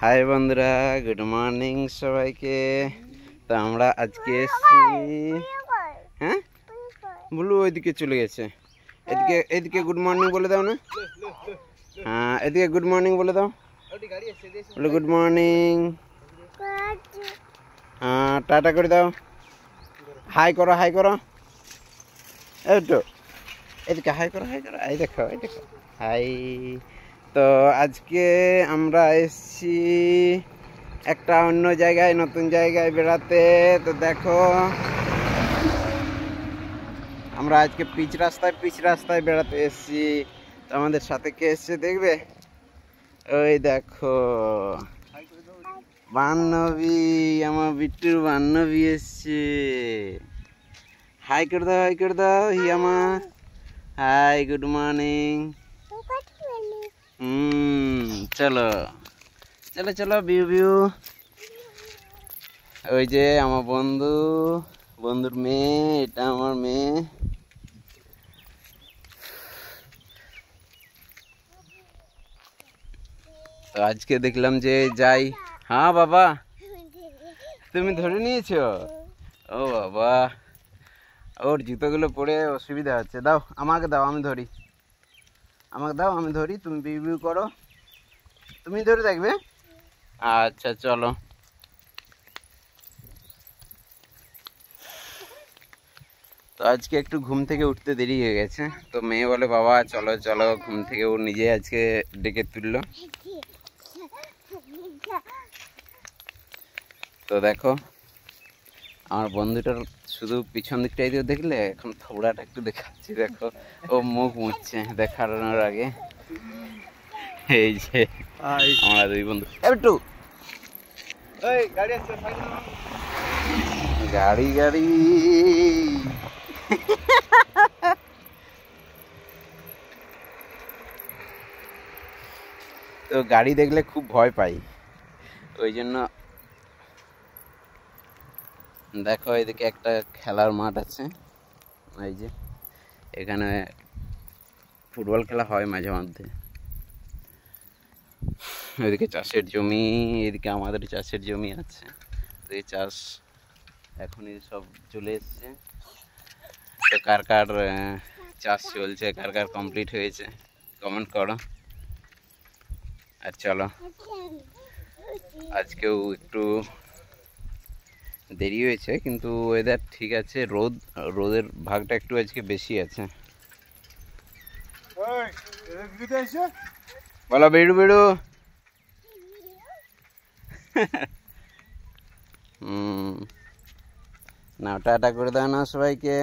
High বন্ধুরা, good morning সবাইকে। তো আমরা আজকে এসেছি। হ্যাঁ, বুলু ওইদিকে চলে গেছে। এদিকে এদিকে গুড মর্নিং বলে দাও না। হ্যাঁ, এদিকে গুড মর্নিং বলে দাও। বলে গুড মর্নিং। হ্যাঁ, টাটা করে দাও। হাই করো, হাই করো। এই তো এদিকে হাই করো, হাই করো। এই দেখো, এই দেখো, হাই। তো আজকে আমরা এসেছি একটা অন্য জায়গায়, নতুন জায়গায় বেড়াতে। তো দেখো, আমরা আজকে পিচ রাস্তায় বেড়াতে এসেছি। তো আমাদের সাথে কে এসছে দেখবে? ওই দেখো, বান্ধবী, আমার বিট্টুর বান্ধবী এসছে। হাই করে দাও, হাই করে দাও হিয়ামা। High, good morning. চলো চলো চলো, বিউ বিউ। ওই যে আমার বন্ধুর মেয়ে, এটা আমার মেয়ে। তো আজকে দেখলাম যে যাই। হ্যাঁ বাবা, তুমি ধরে নিয়েছো? ও বাবা, ওর জুতোগুলো পরে অসুবিধা হচ্ছে। দাও, আমাকে দাও, আমি ধরি। আমাকে দাও, আমি ধরি, তুমি বিউ বিউ করো। তুমি ধরে থাকবে। আচ্ছা চলো। তো আজকে একটু ঘুম থেকে উঠতে দেরি হয়ে গেছে। তো মেয়ে বলে বাবা চলো চলো, ঘুম থেকে ও নিজে আজকে ডেকে তুললো। তো দেখো, আমার বন্ধুটার শুধু পিছন দিকটাই দিয়ে দেখলে, এখন থোবড়াটা একটু দেখাচ্ছি। দেখো, ও মুখ মুছছে দেখানোর আগে। এই যে আমরা দুই বন্ধু। একটু গাড়ি গাড়ি তো গাড়ি দেখলে খুব ভয় পাই, ওই জন্য। দেখো, এদিকে একটা খেলার মাঠ আছে। এই যে এখানে ফুটবল খেলা হয় মাঝে মধ্যে। ওইদিকে চাষের জমি, এদিকে আমাদের চাষের জমি আছে। তো এই চাষ এখনই সব চলে এসছে। তো কার কার চাষ চলছে, কার কার কমপ্লিট হয়েছে, কমেন্ট করো। আর চলো, আজকেও একটু দেরি হয়েছে, কিন্তু ওয়েদার ঠিক আছে। রোদের ভাগটা একটু আজকে বেশি আছে। বলো বেড়ু বেড়ু। না, টাটা করে দাও না সবাইকে।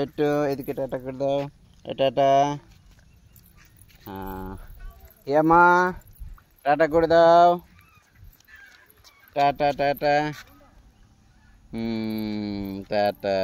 একটু এদিকে টাটা করে দাও। টাটা। হ্যাঁ, হিয়ামা, টাটা করে দাও। Tata tata. টাটা।